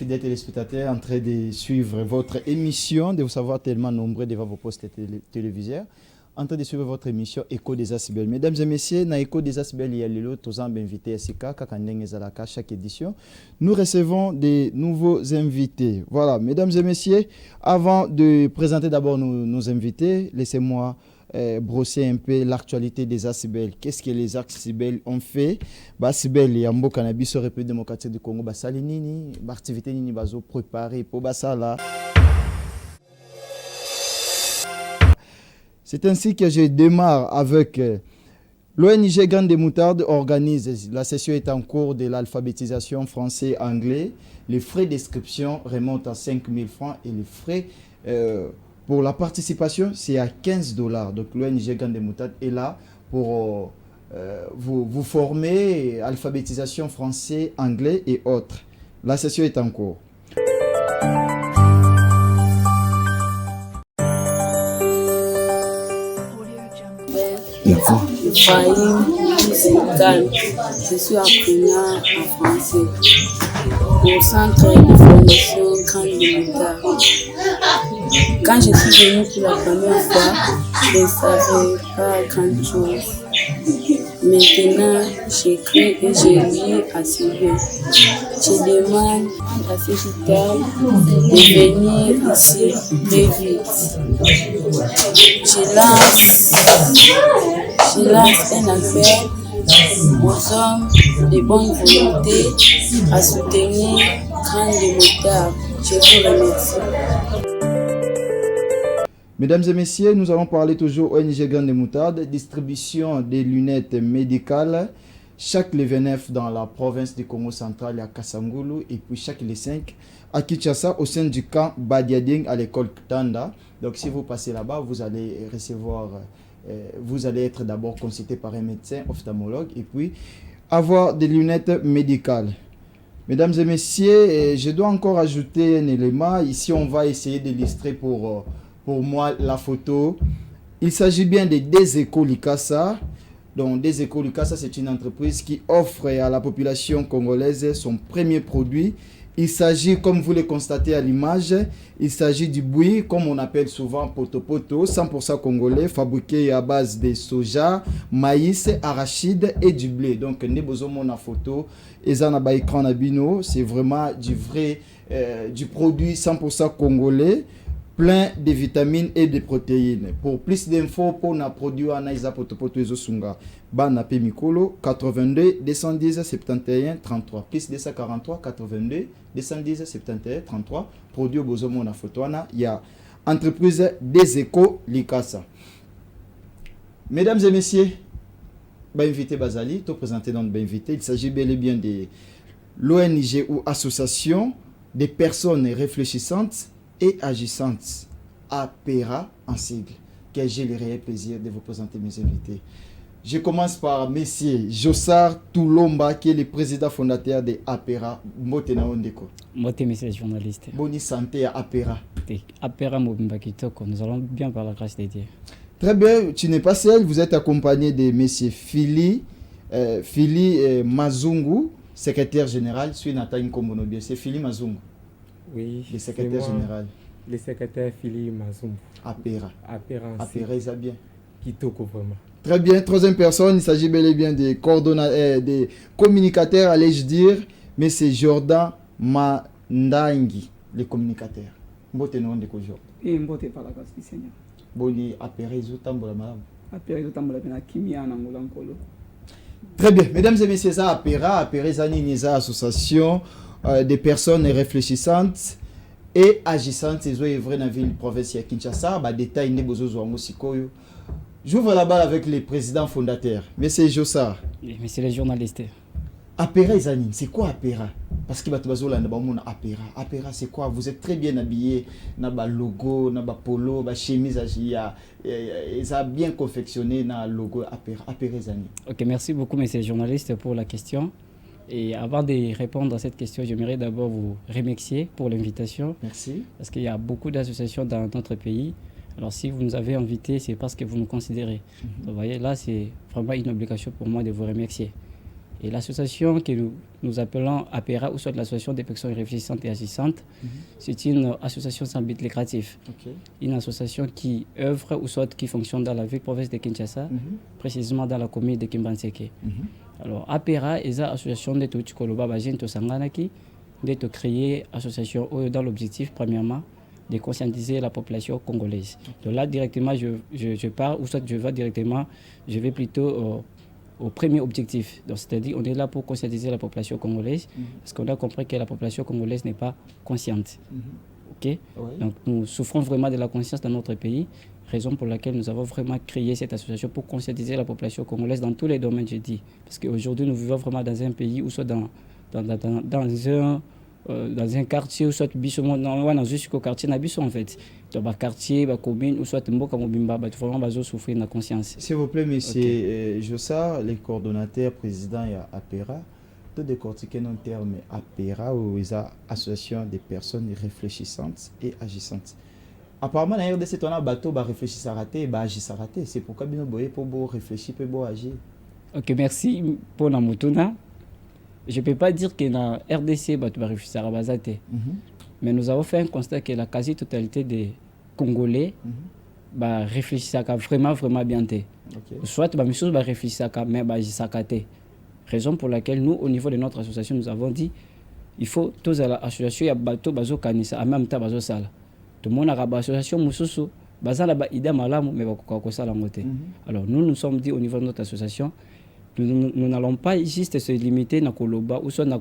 fidèles téléspectateurs, en train de suivre votre émission, de vous savoir tellement nombreux devant vos postes téléviseurs, en train de suivre votre émission Écho des Asibel. Mesdames et messieurs, dans Écho des Asibel, il y a les autres invités SK, Kakandeng et Zalaka, chaque édition. Nous recevons des nouveaux invités. Voilà, mesdames et messieurs, avant de présenter d'abord nos invités, laissez-moi brosser un peu l'actualité des Asibel. Qu'est-ce que les Asibel ont fait? Asibel et Ambo Cannabis au République démocratique du Congo, Salinini, l'activité Nini Bazo préparée pour Basala. C'est ainsi que je démarre avec l'ONG Graines de Moutarde organise, la session est en cours de l'alphabétisation français-anglais. Les frais d'inscription remontent à 5 000 francs et les frais pour la participation, c'est à 15 $. Donc l'ONG Graines de Moutarde est là pour vous former, alphabétisation français, anglais et autres. La session est en cours. Je suis apprenant en français au centre de formation Graines de Moutarde. Quand je suis venue pour la première fois, je ne savais pas grand chose. Maintenant, j'écris et je lis assez bien. Je demande à ces tuteurs de venir ici très vite. Je lance un appel aux hommes de bonne volonté à soutenir Graines de Moutarde. Je vous remercie. Mesdames et messieurs, nous allons parler toujours ONG Graines de Moutarde, distribution des lunettes médicales chaque le 29 dans la province du Congo central à Kasangulu et puis chaque le 5 à Kinshasa au sein du camp Badiading à l'école Tanda. Donc si vous passez là-bas, vous allez recevoir, vous allez être d'abord consulté par un médecin ophtalmologue et puis avoir des lunettes médicales. Mesdames et messieurs, je dois encore ajouter un élément. Ici, on va essayer d'illustrer pour moi la photo. Il s'agit bien de Deseco Likasa. Donc Deseco Likasa, c'est une entreprise qui offre à la population congolaise son premier produit. Il s'agit, comme vous le constatez à l'image, il s'agit du bouilli, comme on appelle souvent poto-poto, 100% congolais, fabriqué à base de soja, maïs, arachide et du blé. Donc, nebozomona photo, ezana écran nabino, c'est vraiment du vrai, du produit 100% congolais, plein de vitamines et de protéines. Pour plus d'infos, pour nos produits Anaïsa Potopoto Ezosunga, Banape Mikolo, 82 210 71 33. Plus 243 82 210 71 33. Produit Bozomo na Fotoana, il y a entreprise Deseco Likasa. Mesdames et messieurs, invité Bazali, tout présenté dans le invité, il s'agit bel et bien de l'ONG ou association des personnes réfléchissantes et agissante APERA en sigle, que j'ai le réel plaisir de vous présenter mes invités. Je commence par Monsieur Jossar Toulomba, qui est le président fondateur de APERA. Mbote na ondeko. Mbote, monsieur journaliste. Bonne santé à APERA. APERA Mobimba Kitoko, nous allons bien par la grâce de Dieu. Très bien, tu n'es pas seul, vous êtes accompagné de Monsieur Fili Mazungu, secrétaire général, suis Nathan Komonobie. C'est Fili Mazungu. Oui, le secrétaire général. Le secrétaire Philippe Mazumbu. APERA. APERA, ça bien. Kitoko vraiment. Très bien, troisième personne, il s'agit bel et bien des des communicateurs, allais-je dire, mais c'est Jordan Mandangi, le communicateur. Mbote non de kojo. Et mbote par la grâce du Seigneur. Boni APERA izotambola malamu. APERA izotambola pena kimia na ngolankolo. Très bien, mesdames et messieurs, ça APERA zani niza association des personnes réfléchissantes et agissantes, c'est vrai dans la ville provinciale Kinshasa, détail ne bozozo angosikoyo. J'ouvre la balle avec les présidents fondateurs. Monsieur Jossar. Monsieur le journaliste. APERA Zanine, c'est quoi APERA? Parce que APERA. APERA, c'est quoi? Vous êtes très bien habillé, na logo, na polo, na chemise, ils ont bien confectionné na logo APERA. APERA Zanine. Ok, merci beaucoup, monsieur le journaliste, pour la question. Et avant de répondre à cette question, j'aimerais d'abord vous remercier pour l'invitation. Merci. Parce qu'il y a beaucoup d'associations dans notre pays. Alors si vous nous avez invités, c'est parce que vous nous considérez. Donc, vous voyez, là, c'est vraiment une obligation pour moi de vous remercier. Et l'association que nous appelons APERA, ou soit l'association des personnes réfléchissantes et agissantes, c'est une association sans but lucratif. Une association qui œuvre ou soit qui fonctionne dans la ville province de Kinshasa, précisément dans la commune de Kimbanseke. Alors APERA est une association de tout Koloba Bajin to Sanganaki, de créer association dans l'objectif premièrement de conscientiser la population congolaise. Donc là directement je pars ou soit je vais plutôt au premier objectif. Donc c'est-à-dire on est là pour conscientiser la population congolaise parce qu'on a compris que la population congolaise n'est pas consciente. Donc nous souffrons vraiment de la conscience dans notre pays, raison pour laquelle nous avons vraiment créé cette association pour conscientiser la population congolaise dans tous les domaines, je dis. Parce qu'aujourd'hui nous vivons vraiment dans un pays où soit dans un quartier où soit dans un quartier en fait dans un quartier dans commune où soit mboka mobimba vraiment bazo souffrir de la conscience. S'il vous plaît monsieur Jossard, le coordonnateur président de APERA, tout décortiquer nos termes APERA ou les associations des personnes réfléchissantes et agissantes. Apparemment dans RDC on a bateau ba réfléchir raté ba agir raté, c'est pourquoi bien boyer pour réfléchir pour agir. OK, merci pour la mutuna. Je ne peux pas dire que dans RDC, mais nous avons fait un constat que la quasi-totalité des Congolais réfléchissent vraiment bien. Soit réfléchissent mais raison pour laquelle nous, au niveau de notre association, nous avons dit il faut tous l'association, il y a bateau, bazo kanisa, en même temps bazo sala. Tout le monde a une association, mususu, bazala ba ida malamu, mais bakoko sala ngote. Alors nous sommes dit au niveau de notre association, nous n'allons pas juste se limiter à Koloba ou soit à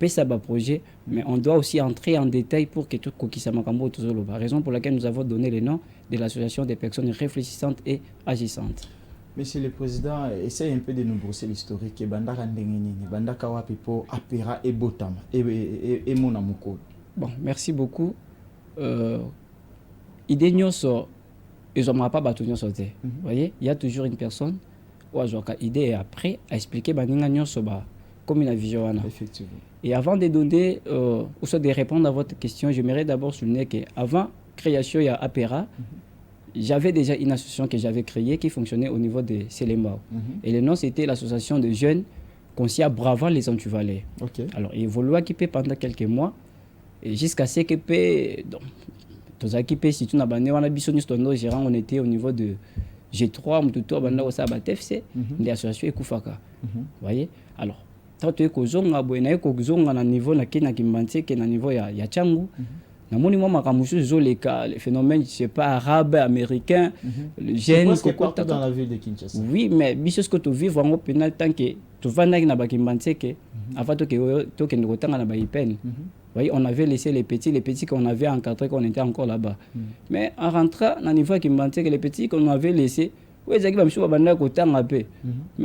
pesa ba projet, mais on doit aussi entrer en détail pour que tout kokisa makambo tozoloba. Raison pour laquelle nous avons donné le nom de l'association des personnes réfléchissantes et agissantes. Monsieur le Président, essaye un peu de nous brosser l'historique. Bandaka ndengeni, bandaka wapipo APERA et Botama et Monamuko. Bon, merci beaucoup. Idée nyonso, ils n'ont pas battu nyonso. Vous voyez, il y a toujours une personne ou à idée et après à expliquer baninga nyonso ba comme une vision. Effectivement. Et avant de donner ou soit de répondre à votre question, j'aimerais d'abord souligner que avant création il y a APERA, j'avais déjà une association que j'avais créée qui fonctionnait au niveau de Selembao. Et le nom c'était l'association de jeunes conscients bravant les Antuvalais. Alors il évolua occupé pendant quelques mois et jusqu'à ce que tous occupés si tu n'as pas on a bisoni stondo gérant on était au niveau de G3 mtuto banda osa ba TFC l'association ekufaka. Voyez? Alors tant que kozonga boena kozonga na niveau na kina kimbanse ke na niveau ya changu na moni moi makamusu zoleka le phénomène je sais pas arabe américain le jeune qui est dans la ville de Kinshasa. Oui mais biso ce que tu vivre en pénal tant que tu vas na ba kimbanse ke avant to ke ndokotanga na ba ipen. Voyez, on avait laissé les petits qu'on avait encadrés, qu'on était encore là-bas. Mais en rentrant, dans le niveau qui me manquait, les petits qu'on avait laissés, mais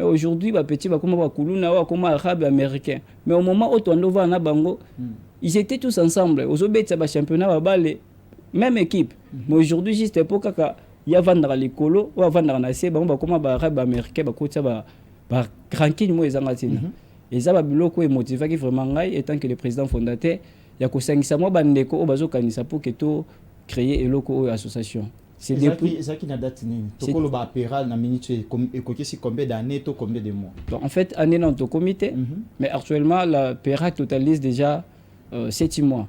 aujourd'hui, les petits, comme arabes américains. Mais au moment où on va en Bango, ils étaient tous ensemble. Aux obéis, le championnat, même équipe. Mais aujourd'hui, juste pour qu'il y a vendre les colos, ou vendre la CB, comme arabes américains, tranquille, moi, ils ont et ça va beaucoup motiver vraiment étant que le président fondateur il y a que 500 mois bandeko au bazo kanisa pour que tout créer eloko association c'est depuis ça qui n'a date ni to lo ba APERA na minute et combien d'années to combien de mois. Donc en fait année dans ton comité mais actuellement la APERA totalise déjà 7 mois.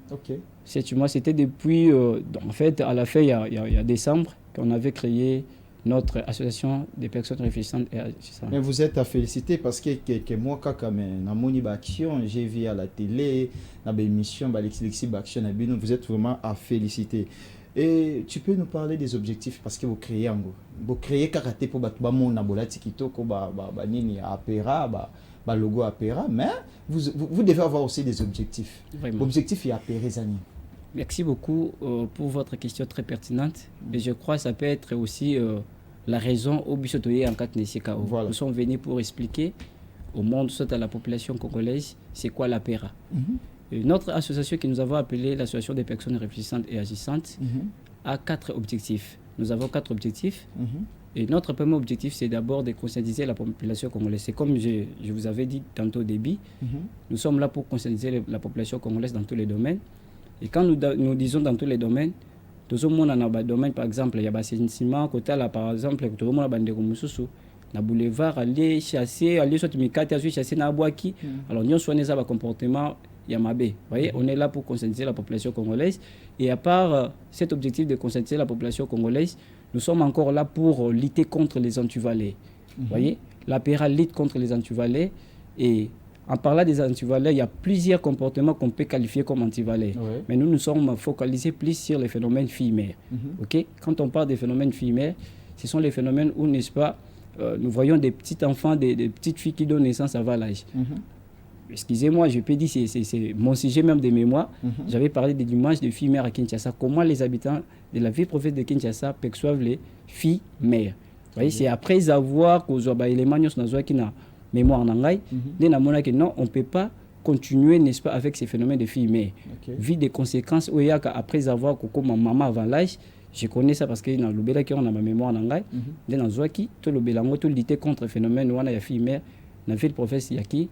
7 mois c'était depuis en fait à la fin il y a décembre qu'on avait créé notre association des personnes réfléchissantes et agissantes. Mais vous êtes à féliciter parce que moi, quand j'ai action, j'ai vu à la télé, dans l'émission, action, vous êtes vraiment à féliciter. Et tu peux nous parler des objectifs parce que vous créez vous créez karaté pour mon abolati kitoko nini APERA logo APERA, mais vous devez avoir aussi des objectifs. Objectif et APERA zani. Merci beaucoup pour votre question très pertinente. Et je crois que ça peut être aussi la raison au Bissotoye en Katnesika. Nous sommes venus pour expliquer au monde, soit à la population congolaise, c'est quoi l'APERA. Notre association que nous avons appelée l'association des personnes réfléchissantes et agissantes a 4 objectifs. Nous avons 4 objectifs. Et notre premier objectif, c'est d'abord de conscientiser la population congolaise. C'est comme je vous avais dit tantôt au début, nous sommes là pour conscientiser la population congolaise dans tous les domaines. Et quand nous disons dans tous les domaines, tout le monde dans le domaine, par exemple, il y a l'assainissement, côté là, par exemple, tout le monde a bandé comme Moussoussou. na boulevard aller chasser aller soit mikate aller chasser na boaki alors nous soignons ça comportement Yamabe. Voyez, on est là pour conscientiser la population congolaise et à part cet objectif de conscientiser la population congolaise, nous sommes encore là pour lutter contre les antivalais. Voyez, l'APERA lutte contre les antivalais et en parlant des antivalais, il y a plusieurs comportements qu'on peut qualifier comme antivalais. Mais nous nous sommes focalisés plus sur les phénomènes filles-mères. OK? Quand on parle des phénomènes filles-mères, ce sont les phénomènes où, n'est-ce pas, nous voyons des petits enfants, des petites filles qui donnent naissance avant l'âge. Excusez-moi, je peux dire, c'est mon sujet même de mémoire. J'avais parlé de l'image de filles-mères à Kinshasa. Comment les habitants de la ville province de Kinshasa perçoivent les filles-mères. Vous voyez, c'est après avoir causé les éléments qui n'ont mémoire en anglais, non, on ne peut pas continuer, n'est-ce pas, avec ces phénomènes de filles-mères. Vu des conséquences, après avoir coco ma maman avant l'âge, je connais ça parce que dans le Béla qui on a ma mémoire en anglais, dans le Zouaki, tout le Bélango, tout lutter contre le phénomène où on a des filles-mères, dans la ville province Yaki.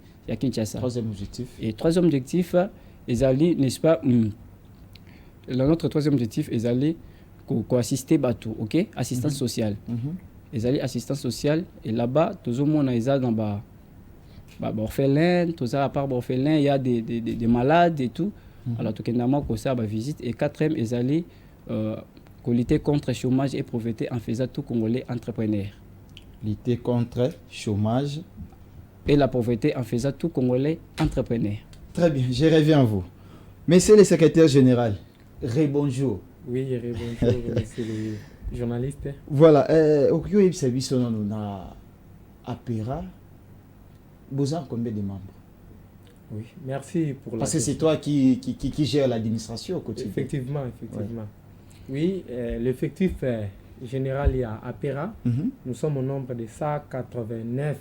Troisième objectif. Et troisième objectif, ils allaient, n'est-ce pas, notre troisième objectif, ils allaient assister Batou, ok? Assistance sociale. Ils allaient assistance sociale et là-bas, tout le monde est dans orphelin, tout ça à part orphelin, il y a des malades et tout. Alors tout le comme ça, visite. Et quatrième, ils allaient lutter contre le chômage et pauvreté en faisant tout Congolais entrepreneurs. Lutter contre chômage et la pauvreté en faisant tout Congolais entrepreneurs. Très bien, je reviens à vous. Monsieur le secrétaire général, bonjour. Oui, bonjour, monsieur le journaliste. Voilà, au service on a APERA, vous avez combien de membres? Oui, merci pour la Parce que c'est toi qui gère l'administration au quotidien. Effectivement. Oui, l'effectif général il y a APERA. Nous sommes au nombre de 189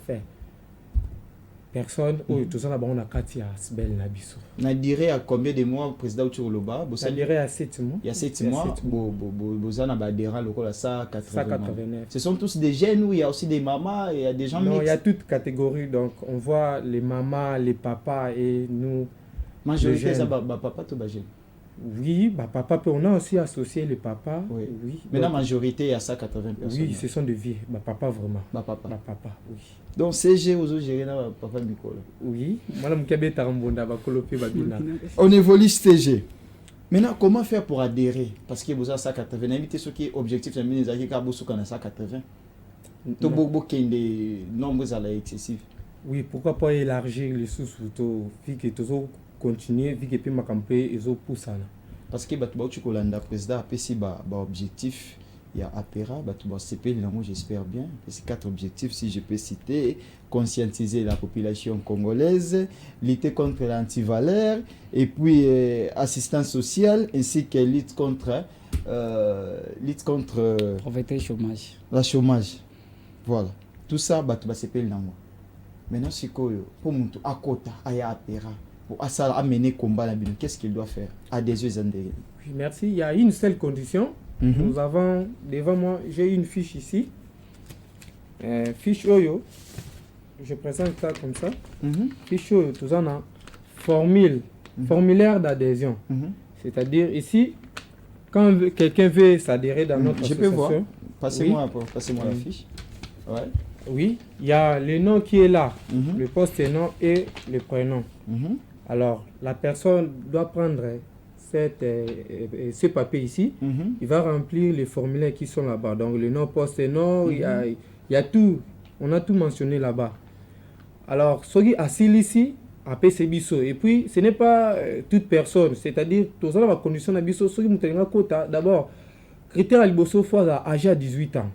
personnes. Tout ça, on a Katia Sbel Nabiso. On dirait à combien de mois président Outuruloba? Ça dirait à 7 mois. Il y a 7 mois, vous avez adhéré à 189. Ce sont tous des jeunes ou il y a aussi des mamans, il y a des gens mixtes? Non, il y a toutes catégories. Donc, on voit les mamans, les papas et nous. Majorité, ça papa, tout jeune. Oui, papa, on a aussi associé les papas. Oui. Mais la majorité, il y a 180 personnes. Oui, ce sont des vieux. Papa, vraiment. Papa, oui. Donc, CG, vous avez géré papa Mikolo. Oui, on évolue CG. Maintenant, comment faire pour adhérer? Parce que vous avez 180. Invitez ceux qui est objectif, c'est que vous avez 180. Tout beaucoup de nombres à excessifs. Oui, pourquoi pas élargir les sous-sous, que toujours continuer, vu que puis ma campagne ils ont poussé. Parce que tu as président objectif. Il y a APERA, j'espère bien. C'est 4 objectifs, si je peux citer. Conscientiser la population congolaise, lutter contre l'antivaleur, et puis assistance sociale, ainsi que lutte contre pauvreté et chômage. Le chômage. Voilà. Tout ça, maintenant, c'est quoi pour mon à côté, il y a APERA. Pour amener combat, qu'est-ce qu'il doit faire? À des yeux endérés. Oui, merci. Il y a une seule condition. Nous avons devant moi, j'ai une fiche ici. Fiche Oyo. Je présente ça comme ça. Fiche Oyo, tout ça, formulaire d'adhésion. C'est-à-dire ici, quand quelqu'un veut s'adhérer dans notre association. Je peux voir. Passez-moi la fiche. Ouais. Oui, il y a le nom qui est là, le poste-nom et le prénom. Alors, la personne doit prendre ce papier ici, il va remplir les formulaires qui sont là-bas. Donc le nom, poste, nom, il y a tout, on a tout mentionné là-bas. Alors, ce qui est ici, après c'est biso. Et puis, ce n'est pas toute personne, c'est-à-dire, tout ça, la condition de biso, ce qui me quota, d'abord, critère à l'iboso, il faut âge à 18 ans.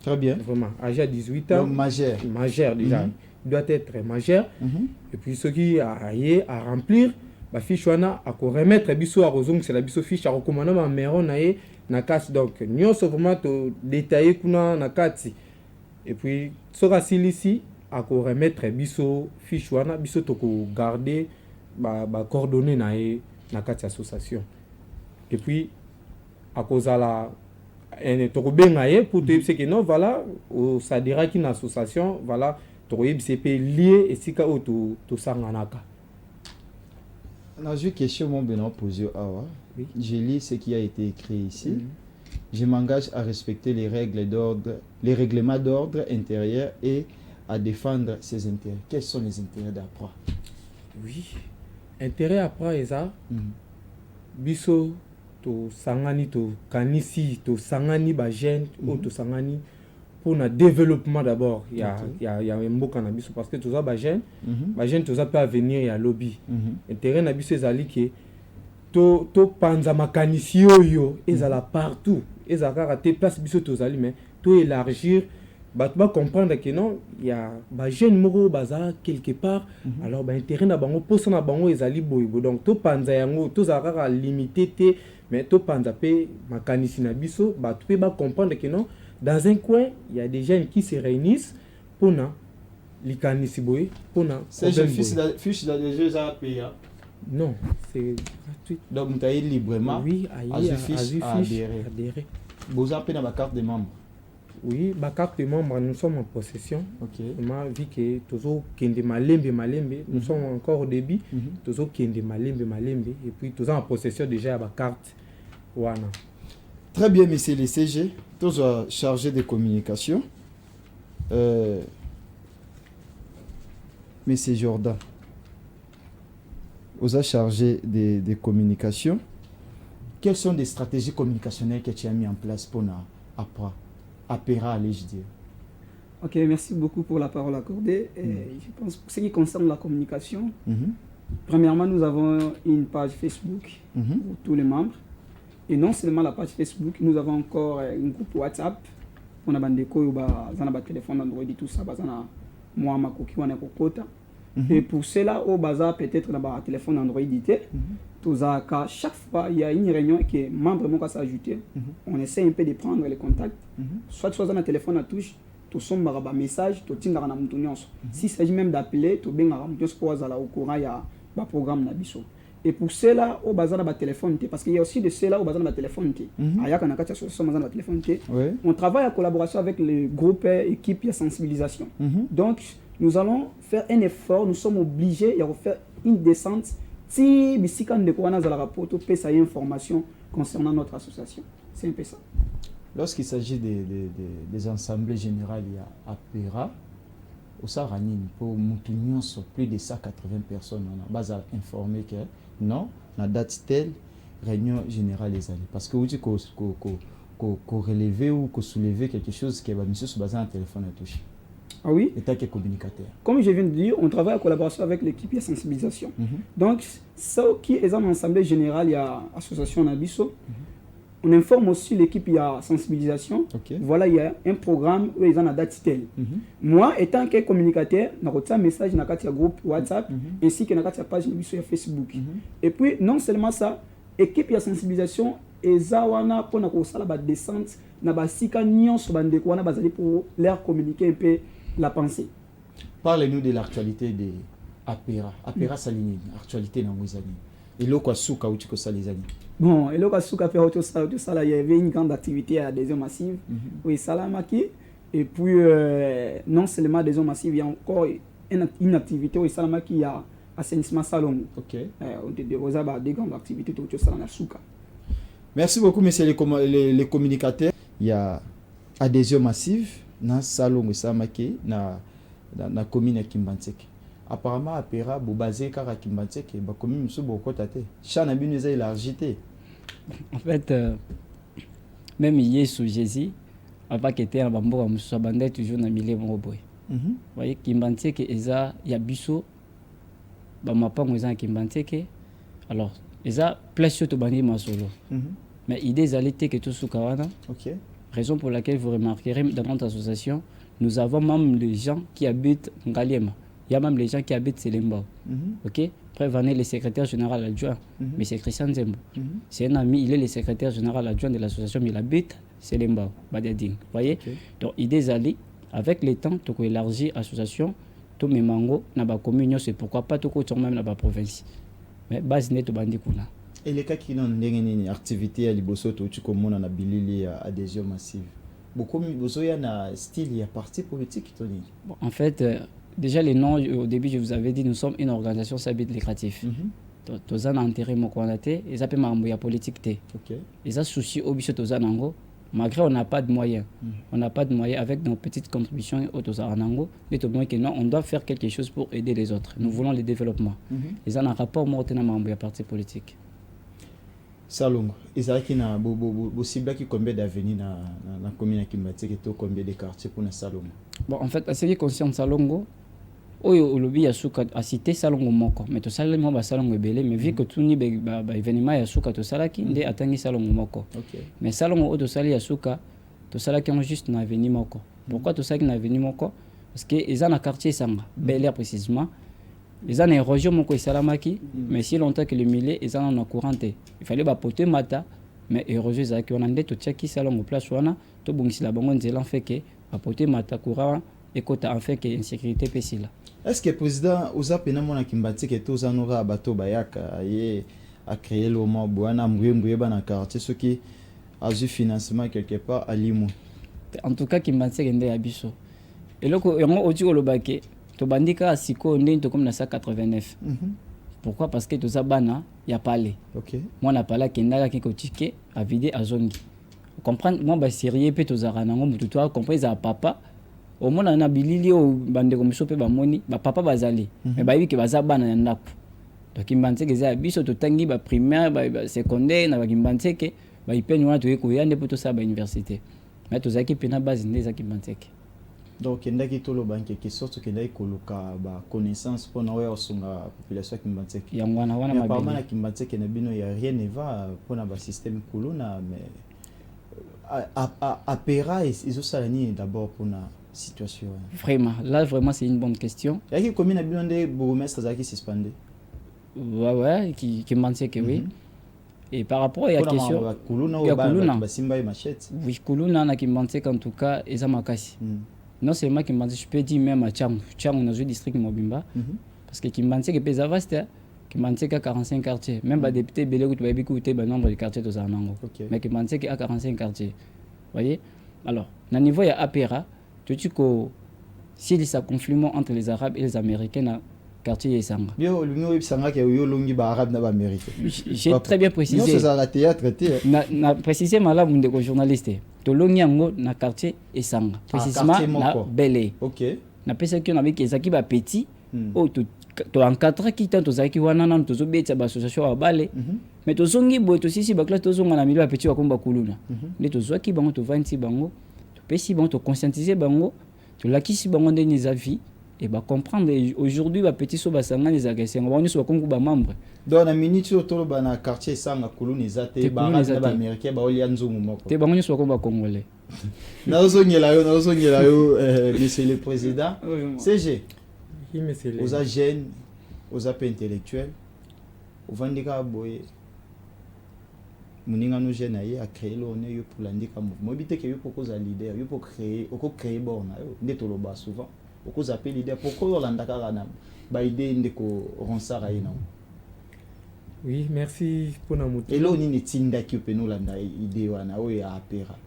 Très bien. Vraiment, âge à 18 ans. Donc, majeur. Majeur déjà. Il doit être majeur. Et puis, ce qui a à remplir, la fiche wana à remettre biso à rozong c'est la biso fiche à recommander ma numéro naé na carte donc nous vraiment détaillé kuna na carte et puis sera ici à remettre biso fiche wana biso to garder ba coordonnées naé na carte association et puis à cause la to bengaye pour te dire que non voilà ça dira qu'une association voilà to CP lié et sika auto to sanganaka. J'ai une question que je posée. Je lis ce qui a été écrit ici. Je m'engage à respecter les règlements d'ordre intérieur et à défendre ses intérêts. Quels sont les intérêts d'APRA? Oui, intérêt APRA est ça. Biso to sangani to kanisi to sangani ba jeune ou to sangani pour le développement d'abord. Il y a un mot qu'on a biso parce que tout ça ba jeune tout ça peut venir il y a lobby. Intérêt na biso ezali que to panza makanisi yo ezala partout. Ezala raté place biso to zali mais to élargir. Bah, tu vas comprendre que non, il y a des jeunes moro baza quelque part. Alors, bah, intérêt na bango, pour na bango ezali boybo. Donc, to panza yango, to zara limité te, mais to panza pe makanisi na biso, bah, tu peux comprendre que non, dans un coin, il y a des jeunes qui se réunissent pour na likanisi boy, pour na. C'est je fiche dans les jeux à payer. Non, c'est gratuit. Donc, tu as librement. Oui, à adhérer. Vous avez dans ma carte de membre. Oui, ma carte de membre, nous sommes en possession. Ok. On vu que toujours kende malembe, nous sommes encore au début. Toujours kende malembe, et puis toujours en possession déjà de ma carte. Voilà. Très bien, monsieur le CG, toujours chargé de communication. Monsieur Jordan, vous êtes chargé de communication. Quelles sont les stratégies communicationnelles que tu as mis en place pour APRA? APERA, allais-je dire. Ok, merci beaucoup pour la parole accordée. Je pense pour ce qui concerne la communication, premièrement, nous avons une page Facebook pour tous les membres. Et non seulement la page Facebook, nous avons encore un groupe WhatsApp. On a des téléphone Android et tout ça, moi, ma coquille, on a kokota. Et pour cela, au bazar, peut-être un téléphone Android. Chaque fois, il y a une réunion qui est membre qui s'ajouter. On essaie un peu de prendre les contacts. Soit dans un téléphone à touche, tu sommes un message, tu tiens un s'il s'agit même d'appeler, tu bien au courant, il y a un programme. Et pour cela, au bazar de téléphone, parce qu'il y a aussi de cela au bazar de téléphone. On travaille en collaboration avec le groupe équipe de sensibilisation. Donc, nous allons faire un effort, nous sommes obligés de faire une descente. Si Bissikan de Kouana a rapport, on peut savoir information concernant notre association. C'est un peu ça. Lorsqu'il s'agit des assemblées générales, il y a APERA, au Saranine, pour Moutounion, sur plus de 180 personnes, on a informé que non, la date telle, réunion générale les années. Parce que vous dites qu'on relever ou qu'on soulever quelque chose qui est basé sur un téléphone à toucher. Ah oui? État qui est communicateur. Comme je viens de dire, on travaille en collaboration avec l'équipe de sensibilisation. Donc, ce qui est en assemblée générale, il y a l'association Nabiso. On informe aussi l'équipe de sensibilisation. Voilà, il y a un programme où ils ont la date telle. Moi, étant que communicateur, je reçois un message dans le groupe WhatsApp ainsi que dans la page sur Facebook. Et puis, non seulement ça, l'équipe de sensibilisation est là pour la descente, pour leur communiquer un peu la pensée. Parlez-nous de l'actualité de APERA. APERA, c'est l'actualité dans les années. Et là, quoi, souka ou tu ça les années. Bon, et là, quoi, souka fait autre ça, il y avait une grande activité à adhésion massive. Oui, Salamaki. Et puis, non seulement adhésion massive, il y a encore une activité où Salamaki, il y a assainissement salon. Ok. Des grandes activités autour de ça, dans souka. Merci beaucoup, messieurs les communicateurs. Il y a adhésion massive dans salon Samake na commune Kimbantseke. Apparemment APERA basé car Kimbantseke ba commune sous beaucoup taté. Chana binu za élargité. En fait même hier sous Jésus avant que était en bamboka musa bandait toujours na milieu mon boy. Voyez Kimbantseke eza ya biso ba mapango eza Kimbantseke. Alors eza place surtout bandi masolo. Mais l'idée est que tout sous Kawana. Raison pour laquelle vous remarquerez dans notre association, nous avons même les gens qui habitent Ngaliema. Il y a même les gens qui habitent Selemba. Ok? Après, venez le secrétaire général adjoint, M. Christian Zembo. C'est un ami, il est le secrétaire général adjoint de l'association, mais il habite Selemba, Badading. Vous voyez? Donc, l'idée est avec le temps, tu peux élargir l'association, tout mes mango, na ba communion, c'est pourquoi pas tout coach même dans la province. Mais base net bandi kuna. Et les cas qui ont une activité à Libosoto, tu comme on a bilili adhésion massive. Beaucoup de un style, il y a parti politique qui bon, en fait, déjà les noms, au début je vous avais dit, nous sommes une organisation sabit lucratif. Tous un intérêt mon candidat, ils appellent ma politique té. Ils ont souci au biso tous un ango, malgré on n'a pas de moyens. On n'a pas de moyens avec nos petites contributions au Tozaranango. On doit faire quelque chose pour aider les autres. Nous voulons le développement. Ils ont un rapport mortel dans le parti politique. Salongo, ezalaki na cible qui combien d'avenir na commune ya Kimbati et combien de quartiers pour na Salongo. Bon, en fait, à ce qui concerne Salongo, oyo olobi ya suka a cité Salongo moko, mais to salé mo ba Salongo ebele, mais vu que tout ni ba événement ya suka to salaki nde atangi Salongo moko. Mais Salongo o to sali ya suka to salaki on juste na avenir moko. Pourquoi to salaki na avenir moko? Parce que ils ont un quartier Sanga, Bel Air précisément. Ils ont une érosion moko isalamaki, mais si longtemps que le milieu ils ont en couranté. Il fallait ba poter mata, mais érosion zaki on ande to tchaki Salongo place wana, to bongisi la bango nzela fait que ba poter mata courant et kota en fait que insécurité pesila. Est-ce que le président Oza Penamo na Kimbati que tous en aura bateau bayaka a créé le mot Boana Mbouye dans le quartier ce qui a eu financement quelque part à Limo. En tout cas Kimbati est ndé abiso. Et là on dit au baké to bandika asiko ndé to comme na 189. Pourquoi? Parce que tous abana y a parlé. OK. Moi na parlé kendala ki ko ticket a vider à zongi. Vous comprenez moi ba sérieux pe to zaranango mutu to comprendre za papa. Au moins on a bilili au bande comme sope ba moni ba papa bazali mais ba yiki bazabana na ndako donc Kimbati ke za biso to tangi ba primaire ba secondaire na ba Kimbati ke ba ipeni wana to yeko yande poto sa ba université mais to zaki pena base ndeza Kimbati. Donc ndaki to lo banque qui sorte que ndaki koluka ba connaissance pour na wa songa population Kimbati yango wana mabili apparemment na mabili Kimbati ke na bino ya rien ne va pour na ba système kuluna mais à Pera ils ont salani d'abord pour na situation. Vraiment, là vraiment c'est une bonne question. Il y a combien de bourgmestres qui suspendé? Ouais, qui mentionne que oui. Et par rapport à la question, Kuluna, oui, Kuluna na qui mentionne qu'en tout cas, ils ont makasi. Non seulement qui mentionne, je peux dire même à Tchang, on a joué district Mobimba, parce que qui mentionne que pesa vaste, qui mentionne qu'à 45 quartiers, même pas député belé ou tu vas écouter le nombre de quartiers de Zanango, mais qui mentionne qu'à 45 quartiers. Voyez? Alors, au niveau il y a Apera. Tu dis que s'il y a un conflit entre les Arabes et les Américains dans le quartier Yesanga. J'ai très bien précisé. J'ai précisé malade de journaliste. Tu as dans le quartier Yesanga. Précisément dans Bel-Air. Na pesa ki on avec ezaki ba petit o to encadrer ki tanto zaki wana na to zo betsa ba association wa bale mais to zongi bo to sisi ba classe to zonga na milieu ba petit wa komba kuluna ne to zo ki bango to vanti bango si bon, tu conscientiser bango, tu l'acquis bango des avis et bah comprendre aujourd'hui bah petit so basanga les agressions, on va soit comme ba membre. Dans la minute autour bana quartier sanga kolonizate ba américain ba olianzo moko. Te bango soit comme ba congolais. Nazongela yo monsieur le président. CG. Aux jeunes, aux intellectuels, aux vandika boye. Muninga no jeune aye a créé l'honneur yo pour l'andika mouvement bité que yo pour cause leader yo pour créer borna yo ndeto lo ba souvent pour cause appeler leader pourquoi landaka kana ba idée ndeko ronsara ina. Oui, merci pour na moto. Et là on ni tinda ki pe no landa idée wana o ya apera.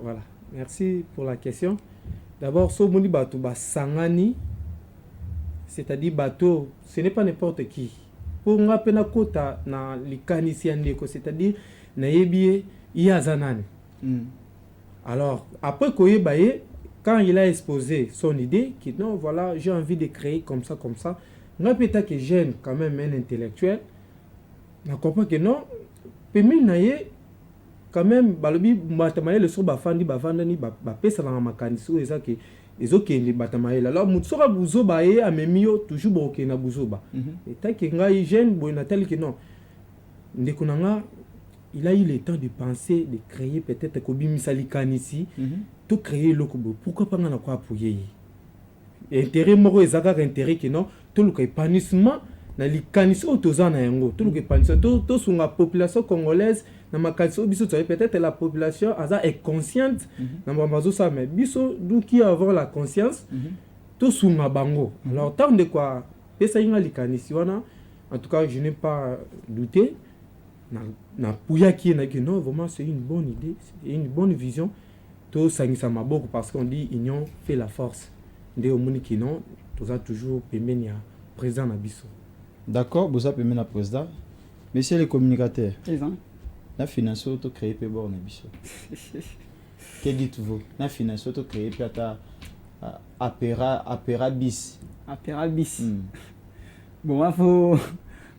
Voilà, merci pour la question. D'abord so moni bato ba sangani, c'est-à-dire bato, ce n'est pas n'importe qui. Pour nga pena kota na likanisi andeko, c'est-à-dire nayebi ya zanane. Alors après koyebaye, quand il a exposé son idée qui non voilà, j'ai envie de créer comme ça nga peut-être que jeune quand même un intellectuel na comprend que non pemi naye quand même balobi batamaye le so bafandi bavandani ba pesa na makanisi ezaki ezokende batamaye alors mutsoka buzo baye amemio toujours boke na buzoba et tant que ngai jeune boy tel que non ndeko nanga il a eu le temps de penser de créer peut-être kobimisa likanisi to créer lokobo pourquoi pas na kwa appuyer intérêt moko ezaka intérêt que non to luka épanouissement na likanisi otozana yango to luka épanouissement to sunga population congolaise na makanisi biso peut-être la population aza est consciente na mabazo ça mais biso d'où qui avoir la conscience to sunga bango alors tant de quoi pesa inga likanisi wana en tout cas je n'ai pas douté na pouya qui na que non vraiment c'est une bonne idée c'est une bonne vision to sangisa maboko parce qu'on dit union fait la force nde omoni qui non toza toujours pembeni ya président na biso. D'accord, boza pembeni na président. Monsieur le communicateur. Président. Na finance auto créer pe bord na biso. Que dites-vous? Na finance auto créé puis ata apéra bis. Apéra bis. Bon, il faut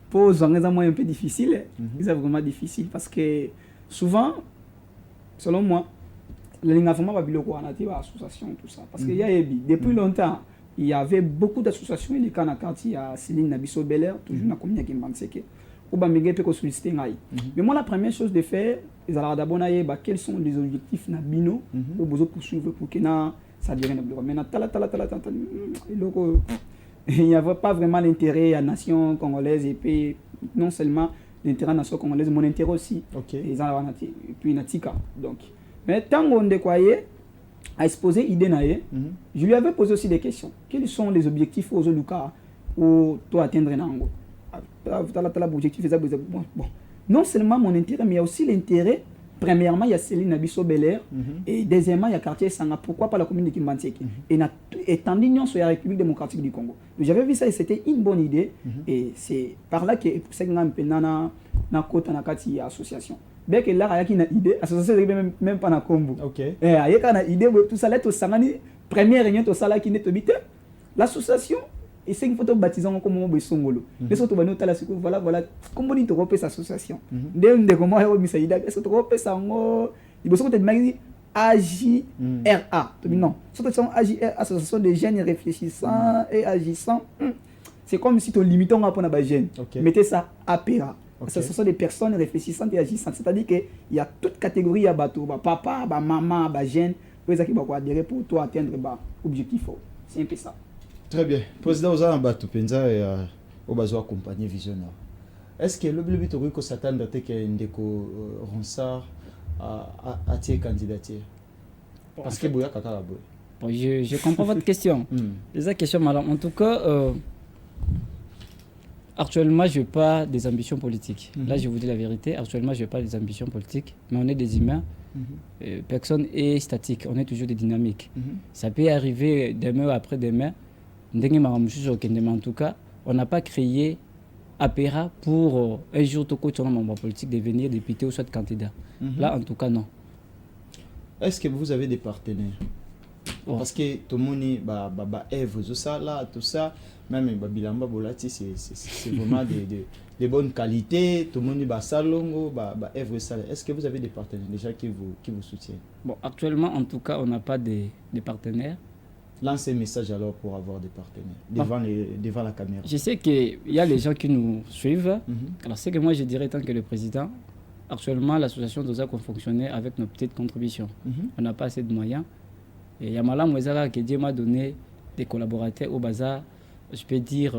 pour ça moi un peu difficile. C'est vraiment difficile parce que souvent, selon moi, l'engagement va bilo quoi native association tout ça parce que depuis longtemps il y avait beaucoup d'associations il y a quartier à Céline Nabiso Belair toujours na commune qui Mbanseke ou ba mege pe ko solliciter ngai. Mais moi la première chose de faire ils allaient d'abord na quels sont les objectifs na bino ou besoin poursuivre pour que na ça dirait na mais na tala il n'y avait pas vraiment l'intérêt à la nation congolaise et puis non seulement l'intérêt à la nation congolaise mon intérêt aussi et puis natika donc mais tant qu'on décoyait à exposer l'idée, je lui avais posé aussi des questions. Quels sont les objectifs aux Oluka ou toi atteindre Nango? Bon, non seulement mon intérêt, mais il y a aussi l'intérêt. Premièrement, il y a Céline Nabiso Belair et deuxièmement, il y a quartier Sanga. Pourquoi pas la commune de Kimbantseke? Et étant l'union sur la République démocratique du Congo. J'avais vu ça et c'était une bonne idée. Et c'est par là que c'est que association. Bien que là, il y a une idée, l'association même pas dans Congo. Il y a une idée, tout ça, là, tout ça, première réunion, tout ça, là, qui n'est pas habité. L'association, et c'est une photo baptisée comme on veut songolo. Les autres, voilà, comment on dit, tu cette association. Dès que comment on dit ça, est-ce que tu repères ça, il faut que tu aies AJRA. Non, c'est AJRA, Association des jeunes réfléchissants et agissants. C'est comme si tu limites un peu à jeunes. Mettez ça APA. Ce sont des personnes réfléchissantes et agissantes. C'est-à-dire qu'il y a toute catégorie à bateau, papa, maman, jeune, pour adhérer pour toi atteindre l'objectif. C'est un peu ça. Très bien. Président Ozan Batou Penza et au besoin accompagner visionnaire. Est-ce que l'objectif est que s'attendre à ce que Ndeko Ronsard a tes candidature? Parce que Bouya Kaka je comprends votre question. Les questions, madame. En tout cas, actuellement, je n'ai pas des ambitions politiques. Là, je vous dis la vérité. Actuellement, je n'ai pas des ambitions politiques. Mais on est des humains. Personne n'est statique. On est toujours des dynamiques. Ça peut arriver demain ou après-demain. En tout cas, on n'a pas créé APERA pour un jour, tout coach en politique, devenir député ou soit candidat. Là, en tout cas, non. Est-ce que vous avez des partenaires? Parce que tout le monde est tout ça. Même Bilamba Bolati, c'est vraiment de bonnes qualités. Tout le monde est salongo, est-ce que vous avez des partenaires déjà qui vous soutiennent? Bon, actuellement, en tout cas, on n'a pas de partenaires. Lancez un message alors pour avoir des partenaires devant la caméra. Je sais qu'il y a les gens qui nous suivent. Alors, c'est que moi, je dirais, tant que le président, actuellement, l'association doit fonctionner avec nos petites contributions. On n'a pas assez de moyens. Et il y a Malam Wezara qui Dieu m'a donné des collaborateurs au bazar. Je peux dire,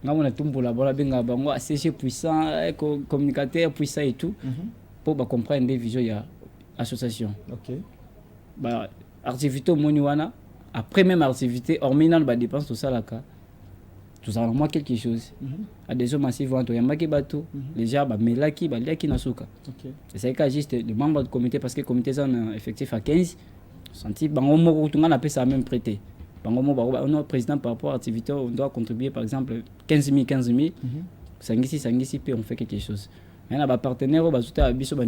on a tout pour la CG puissant, communicateur puissant et tout, pour comprendre des visions, il y a association. Activité au Moniwana, après même activité, hormis dans la dépense, tout ça là, tout ça, moi quelque chose. Adhésion massive, il y a un bateau, les gens, Melaki, Baliaki, Nasuka. C'est ça juste le membre du comité, parce que le comité est effectif à 15, senti, on appelle ça même prêté. On président par rapport à l'activité, on doit contribuer par exemple 15 000, 5 puis on fait quelque chose. Mais on a partenaire, on va soutenir Bisso, on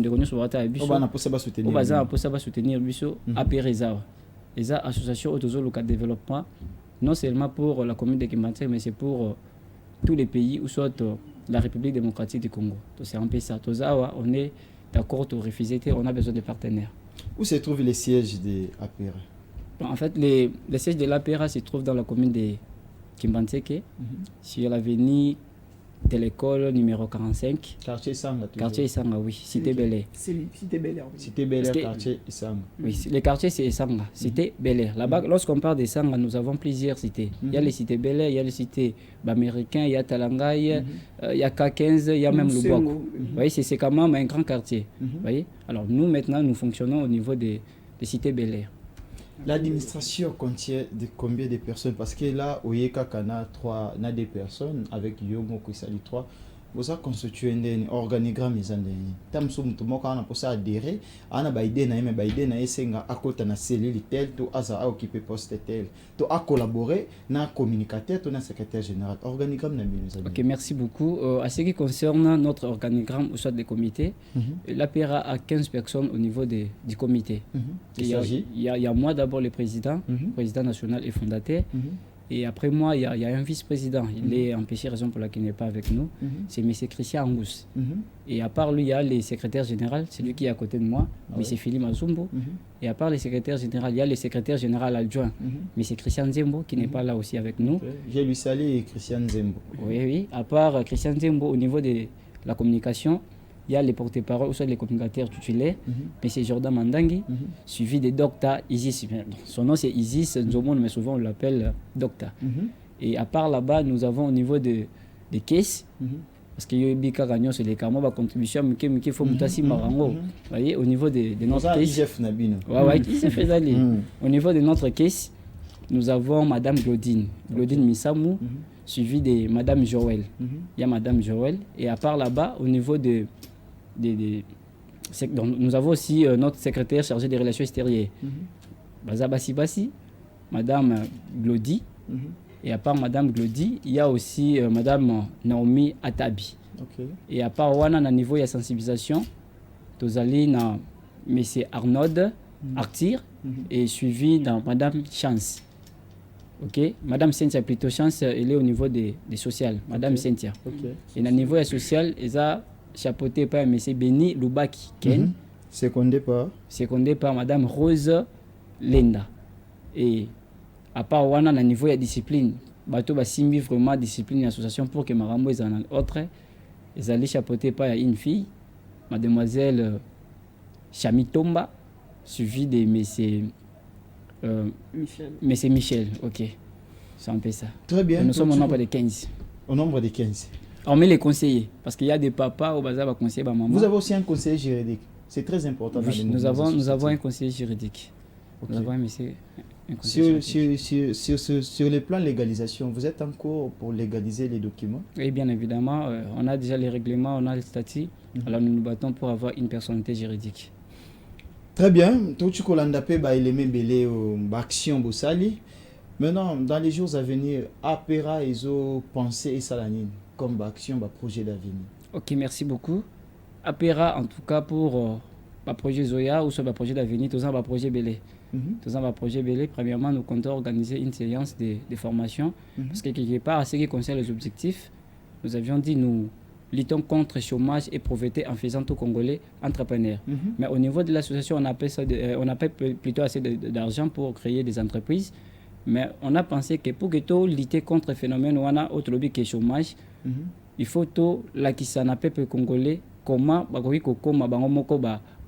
va soutenir Bisso, APRESA. Les associations autour du développement, non seulement pour la commune de Kimbantseke, mais c'est pour tous les pays où soit la République démocratique du Congo. C'est un peu ça. On est d'accord pour refuser, on a besoin de partenaires. Où se trouvent les sièges de APRA? En fait, les sièges de l'APRA se trouvent dans la commune de Kimbantseke, sur l'avenue de l'école numéro 45. Quartier Isanga. Quartier Isanga, oui. Cité Bel-Air. Cité Bel-Air. Cité Bel-Air, quartier Isanga. Oui, le quartier c'est Isanga. Cité Bel-Air. Là-bas, lorsqu'on parle d'Isanga, nous avons plusieurs cités. Il y a les cités Bel-Air, il y a les cités américaines, il y a Talangaï, il y a K15, il y a même Lubok. Vous voyez, c'est quand même un grand quartier. Voyez. Alors nous, maintenant, nous fonctionnons au niveau des cités Bel-Air. L'administration contient de combien de personnes? Parce que là, au Yeka, on a 2 personnes, avec Yomo Kouissali 3. vous avez constitué un organigramme tam so mutu moko ana posa adhérer ana ba idée na yeme ba idée na esenga akota na cellule tel to aza a occuper poste tel to a collaborer na communicateur to na secrétaire général organigramme na bino. OK, merci beaucoup. À ce qui concerne notre organigramme ou soit des comités, l'APERA a 15 personnes au niveau du comité. Il y a moi d'abord le président, président national et fondateur. Et après moi, il y a un vice-président. Il est empêché, raison pour laquelle il n'est pas avec nous. C'est M. Christian Angous. Et à part lui, il y a le secrétaire général, c'est lui qui est à côté de moi, M. Philippe Mazumbo. Et à part le secrétaire général, il y a le secrétaire général adjoint, M. Christian Zembo, qui n'est pas là aussi avec nous. J'ai lui salué Christian Zembo. Oui. À part Christian Zembo, au niveau de la communication, il y a les porte-parole, ou soit les communicateurs titulaires, M. Jordan Mandangui, suivi de Dr Isis. Son nom c'est Isis Nzomon, mais souvent on l'appelle Docteur. Et à part là-bas, nous avons au niveau des caisses, parce que Yobika Gagnon, c'est les carmos, la contribution, il faut Moutassi Marango. Vous voyez, au niveau de notre caisse. Au niveau de notre caisse, nous avons Madame Claudine Missamou, suivi de Madame Joël. Il y a Madame Joël. Et à part là-bas, au niveau donc, nous avons aussi notre secrétaire chargé des relations extérieures, Bazabasi Bassi, Madame Glody. Et à part Madame Glody, il y a aussi Madame Naomi Atabi. Et à part Wana, na niveau de sensibilisation, nous allons M. Arnaud Artir et suivi dans Madame Chance. Madame Cynthia plutôt Chance, elle est au niveau des sociales. Madame Cynthia. Et au niveau social, elle a chapeauté par M. Beni Lubaki Ken. Secondé par Madame Rose Lenda. Et à part Wana, au niveau de la discipline, bateau va simbi vraiment discipline l'association pour que Marambo est en autre. Ils allaient chapeauter par une fille, Mademoiselle Chamitomba, suivi de Monsieur Michel. C'est un peu ça. Très bien. Nous sommes au nombre de 15. Au nombre de 15. On met les conseillers, parce qu'il y a des papas au bazar va conseiller ma maman. Vous avez aussi un conseiller juridique. C'est très important. Oui, nous avons un conseiller juridique. Nous avons un monsieur. Sur le plan légalisation, vous êtes en cours pour légaliser les documents? Oui, bien évidemment. On a déjà les règlements, on a le statut. Alors nous nous battons pour avoir une personnalité juridique. Très bien. Tout ce qu'on a fait, il est belé action Boussali. Maintenant, dans les jours à venir, APERA et zo pensée et salanine comme action, projet d'avenir. OK, merci beaucoup. APERA en tout cas pour projet Zoya ou sur le projet d'avenir, tout ça va projet belé. Tout ça va projet belé. Premièrement, nous comptons organiser une séance de formation parce que quelque part, à ce qui concerne les objectifs, nous avions dit nous luttons contre le chômage et pauvreté en faisant tout Congolais entrepreneurs. Mais au niveau de l'association, on appelle plutôt assez d'argent pour créer des entreprises. Mais on a pensé que pour que tout lutter contre le phénomène, on a autre lobby que le chômage. Il faut tout la qui s'en appelle Congolais comment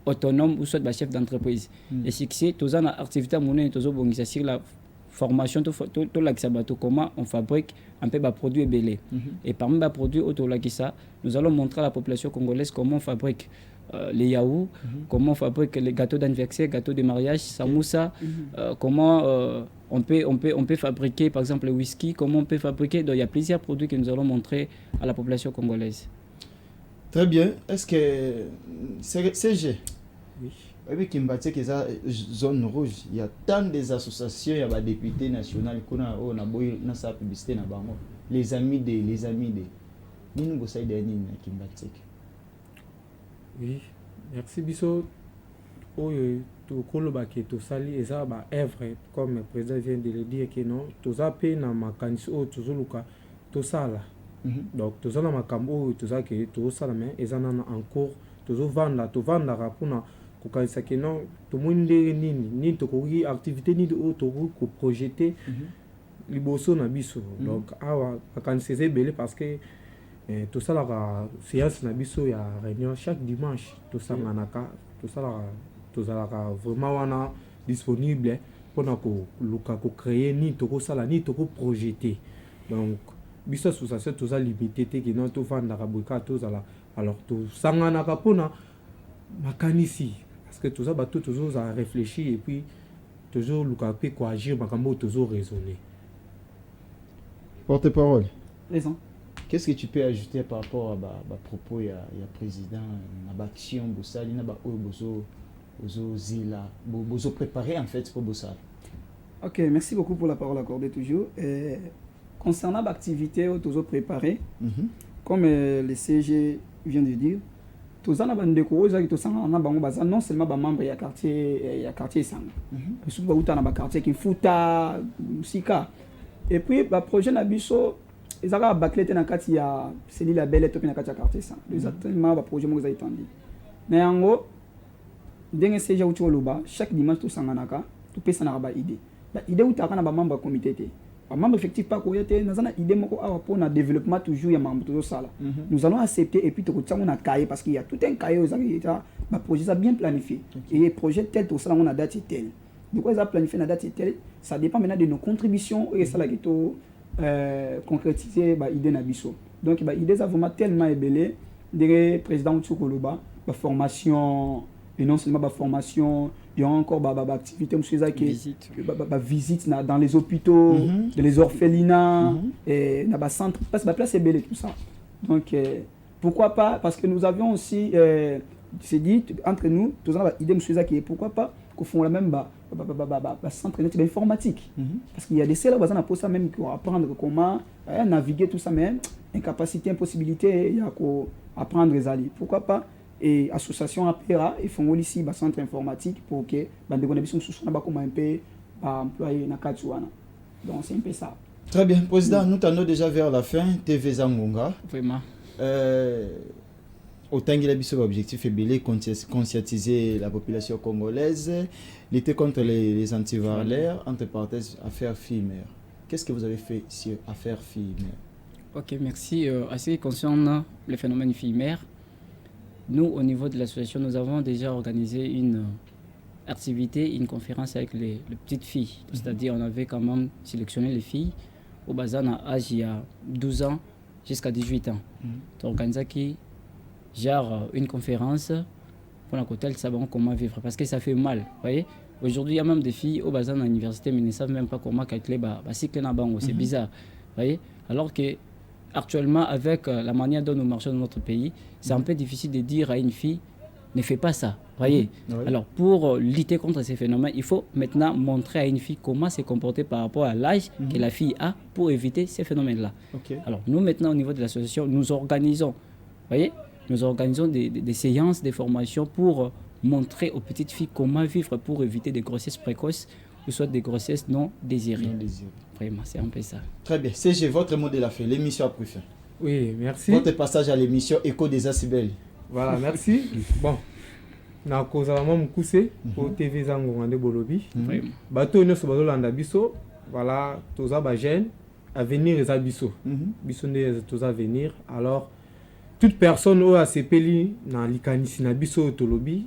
autonome ou soit chef d'entreprise. Et si c'est tous en activité monnaie, tous bon sur la formation, tout la comment on fabrique un peu de produits belés. Et parmi les produits autour de ça, nous allons montrer à la population congolaise comment on fabrique les yaourts, comment on fabrique les gâteaux d'anniversaire, gâteaux de mariage, samoussa, comment on peut fabriquer par exemple le whisky, comment on peut fabriquer. Donc il y a plusieurs produits que nous allons montrer à la population congolaise. Très bien. Est-ce que CG? Oui, qui me dit que ça zone rouge, il y a tant des associations, il y a des députés nationaux qui ont sa publicité na bango. Les amis des nous go sai des nini qui me dit. Oui, merci Bisso. To koloba ke to sali eza ba œuvre comme le président vient de le dire que non to za pe na makanisi o to zoluka to sala. Donc to za na makambo to za ke to sala mais eza na en cours to zo vanda rapuna ko kanisa ke non to monde nini to ko activité ni to ko projeter liboso na biso. Donc awa makanisi ezebele parce que tout ça la séance na biso ya réunion chaque dimanche tout ça manaka tout ça la tout ça la vraiment wana disponible pour ko créer ni to ko sala ni to ko projeter. Donc biso association tout ça limité te que non to vanda ka boka to ça alors tout ça naka pona makanisi parce que tout ça bato toujours à réfléchir et puis toujours luka pe ko agir makambo toujours raisonner. Porte-parole. Raison. Qu'est-ce que tu peux ajouter par rapport à propos ya président na action bosali na bozo zila bozo préparer en fait pour bosali. Ok, merci beaucoup pour la parole accordée toujours. Concernant l'activité toujours préparée, comme le CG vient de dire, tous en abandé cause qui tous en abango baza non seulement ba membre ya quartier sang. Ils ba uta na ba quartier qui futa sika. Et puis ba projet na biso ezaka baclete na kati ya cellule la belle to na kati ya quartier sang. Exactement ba projet mo za étendi. Mais en gros ndenge CG uti oloba chaque dimanche tous sanganaka tout pesa na ba idée. Ba idée utaka na ba membre comité te. Membre effectif pas koyete nazana idée moko awa pour na développement toujours ya membre toujours ça là. Nous allons accepter et puis te kotsanga na cahier parce qu'il y a tout un cahier aux ça ba projet ça bien planifié. Et les projets tel tout ça on a date tel. De quoi ça planifié na date tel, ça dépend maintenant de nos contributions et ça là qui concrétiser ba idée na biso. Donc ba idée ça vraiment tellement ébélé des président Tsukoloba ba formation et non seulement la formation, il y a encore des activités visite dans les hôpitaux, dans les orphelinats, et dans les centres, parce que la place est belle et tout ça. Donc, pourquoi pas, parce que nous avions aussi, c'est dit, entre nous, tous les idées qui est pourquoi pas, qu'on font la même centre d'informatique. Parce qu'il y a des celles qui ont ça même pour apprendre comment naviguer tout ça, mais incapacité, impossibilité, il y a qu'à apprendre les alliés. Pourquoi pas? Et association APERA, ils font aussi un centre informatique pour que les gens soient un peu employés dans Katsuana. Donc c'est un peu ça. Très bien. Président, nous t'en déjà vers la fin. TV Zangonga. Vraiment. Autant qu'il a mis sur l'objectif est conscientiser la population congolaise, lutter contre les antiviralaires, entre parenthèses, affaires filles-mères. Qu'est-ce que vous avez fait sur affaires filles-mères? Ok, merci. À ce qui concerne le phénomène filles-mères, nous, au niveau de l'association, nous avons déjà organisé une activité, une conférence avec les petites filles. C'est-à-dire, on avait quand même sélectionné les filles au bazar à âge il y a 12 ans jusqu'à 18 ans. On a organisé une conférence pour la côté de savoir comment vivre. Parce que ça fait mal. Voyez? Aujourd'hui, il y a même des filles au bazar à l'université, mais ils ne savent même pas comment calculer le cycle. C'est bizarre. Voyez? Alors que actuellement, avec la manière dont nous marchons dans notre pays, c'est un peu difficile de dire à une fille ne fais pas ça. Voyez. Alors, pour lutter contre ces phénomènes, il faut maintenant montrer à une fille comment se comporter par rapport à l'âge que la fille a pour éviter ces phénomènes-là. Alors, nous, maintenant, au niveau de l'association, nous organisons, voyez, nous organisons des séances, des formations pour montrer aux petites filles comment vivre pour éviter des grossesses précoces ou soit des grossesses non désirées. Vraiment, c'est un peu ça. Très bien. C'est votre mot de la fin. L'émission a pris fin. Oui, merci. Votre passage à l'émission Écho des Acibel. Voilà, merci. Bon, na cause à mon coussé pour TV Zango Ande Bolobi. Bateau ne se base landa biso. Voilà, tous à Bajen à venir les abisso. Biso ne tous à venir. Alors, toute personne au ACPLI na likanisi na biso tolobi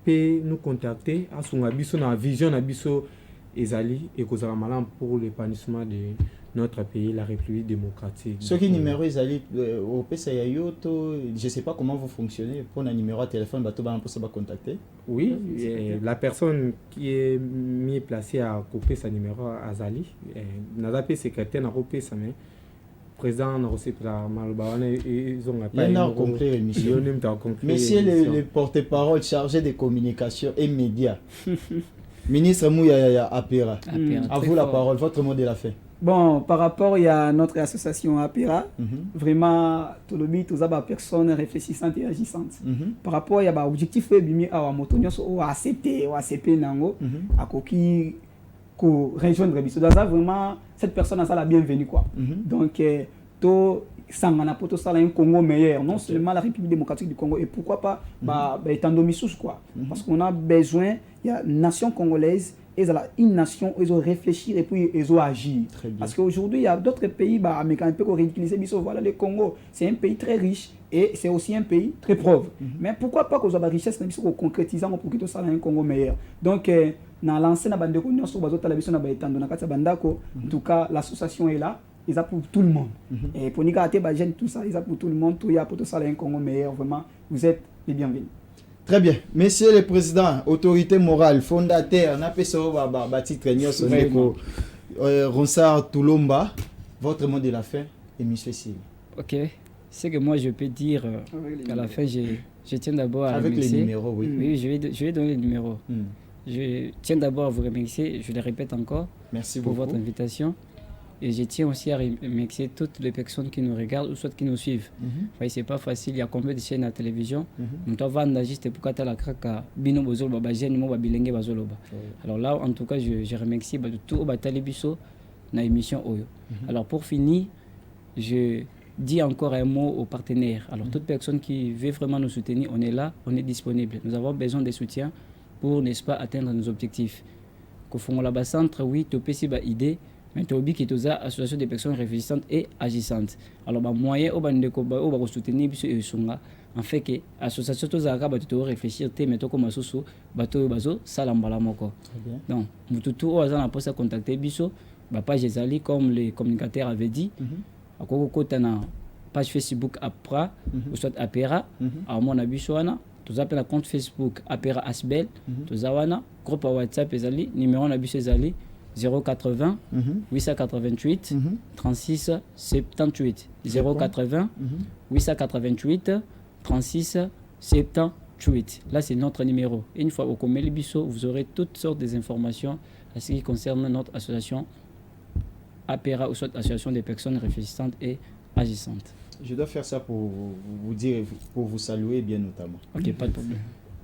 peut nous contacter à son abisso na vision na biso ezali et cause à malam pour l'épanouissement de notre pays, la République démocratique. Ce qui numéro ezali au PCA Yoto, je sais pas comment vous fonctionnez pour un numéro à téléphone bateau ba pour contacter. Oui, la personne qui est mis placée à couper sa numéro azali n'a pas secrétaire n'a pas ça mais président n'a reçu la malbawane ils ont pas compris l'émission. Monsieur le porte-parole chargé de communication et médias. Ministre Mouya Apera. À vous la parole, votre mot de la fin. Bon, par rapport à notre association APERA, vraiment, tout le monde, toutes les personnes réfléchissantes et agissantes. Par rapport à l'objectif de la motonia, ou ACP, Nango, à qui rejoindre vraiment, cette personne a la bienvenue. Donc, tout Sangana poto sala un Congo meilleur, non seulement la République démocratique du Congo, et pourquoi pas étant domicile quoi. Parce qu'on a besoin, il y a une nation congolaise, et une nation, ils ont réfléchi et puis ils ont agi. Parce qu'aujourd'hui, il y a d'autres pays, américains, un peu ridiculisés, voilà, le Congo, c'est un pays très riche et c'est aussi un pays très pauvre. Mais pourquoi pas qu'on ait la richesse, qu'on concrétise pour que tout ça un Congo meilleur. Donc, dans l'ancienne bande de en tout cas, l'association est là. Ils ont pour tout le monde. Et pour nous gâter, tout ça, ils ont pour tout le monde. Tout y a pour tout ça, un Congo meilleur. Vraiment, vous êtes les bienvenus. Très bien. Monsieur le Président, autorité morale, fondateur, on a fait ça, Ronsard Toulomba, votre mot de la fin, et Monsieur Sil. Ok. Ce que moi je peux dire qu'à la fin, je tiens d'abord à avec remercier. les numéros, oui. Oui, je vais donner les numéros. Je tiens d'abord à vous remercier, je le répète encore, merci pour beaucoup. votre invitation. Et je tiens aussi à remercier toutes les personnes qui nous regardent ou soit qui nous suivent. C'est pas facile, il y a combien de chaînes à la télévision. On va juste pour qu'à la kraka bino bozolo ba jeune mo ba bilenge bazolo ba. Alors là en tout cas je remercie tout au batalibiso na émission Oyo. Alors pour finir, je dis encore un mot aux partenaires. Alors toute personne qui veut vraiment nous soutenir, on est là, on est disponible. Nous avons besoin de soutien pour, n'est-ce pas, atteindre nos objectifs. Qu'au fond, là-bas, centre, oui, tu peux essayer d'idée, mais tu as oublié que tu as association des personnes réfléchissantes et agissantes. Alors, moyen, on va soutenir, en fait, que l'association, tu as réfléchir, mais tu as commencé à faire ça, donc, tout le monde a contacter biso, page Ezali, comme les communicateurs avaient dit, à la page Facebook APRA, ou soit APERA, à mon avis, tu as un compte Facebook APERA Asbel, tu as un groupe WhatsApp Ezali, numéro d'abus Ezali 080 888 36 78 080 888 36 78. Là, c'est notre numéro. Et une fois au Comé Bisso, vous aurez toutes sortes d'informations à ce qui concerne notre association APERA, ou soit association des personnes réfléchissantes et agissantes. Je dois faire ça pour vous dire, pour vous saluer bien notamment. Ok, pas de problème.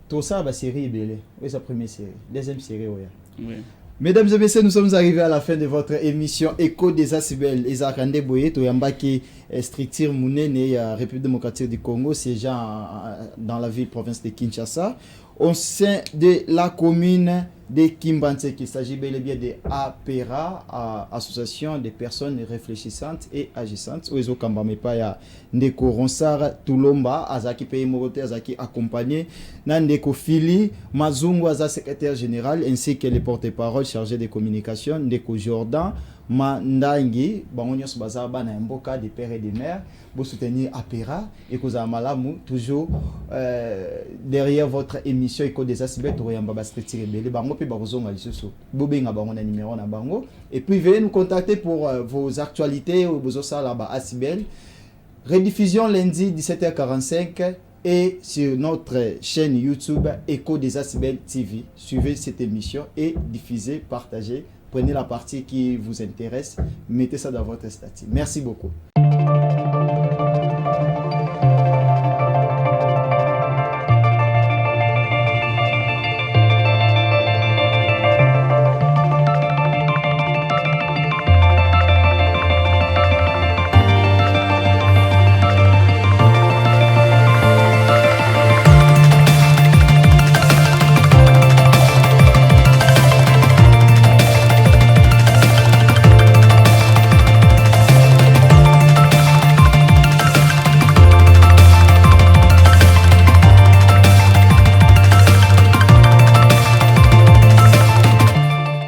Tout ça, la série est belle. Oui, sa première série. Deuxième série, oui. Oui. Mesdames et messieurs, nous sommes arrivés à la fin de votre émission Écho des Asibel. Ezakande Boye, Toyambaki, Structure Mounene, République démocratique du Congo, siégeant dans la ville province de Kinshasa, au sein de la commune de Kimbanse, qu'il s'agit bel et bien de APERA, Association des personnes réfléchissantes et agissantes. Oezo Kambamepa ya Ndeko Ronsara Tulomba, Azaki Pays Morote, Azaki accompagné, Nandeko Fili, Mazungu Aza secrétaire général, ainsi que les porte-parole chargés de communication, Ndeko Jordan, Mandangi, Bangonios Bazaba Namboka, des pères et des mères, pour soutenir APERA et Koza Malamu, toujours derrière votre émission Écho des Asibel, Toyamba Street Rebelle, Bango, puis Barozonga Lissoso, Bobinga Bango, numéro na Bango, et puis veuillez nous contacter pour vos actualités ou vos osas là-bas Asibel. Rediffusion lundi 17h45 et sur notre chaîne YouTube Écho des Asibel TV. Suivez cette émission et diffusez, partagez. Prenez la partie qui vous intéresse, mettez ça dans votre statut. Merci beaucoup.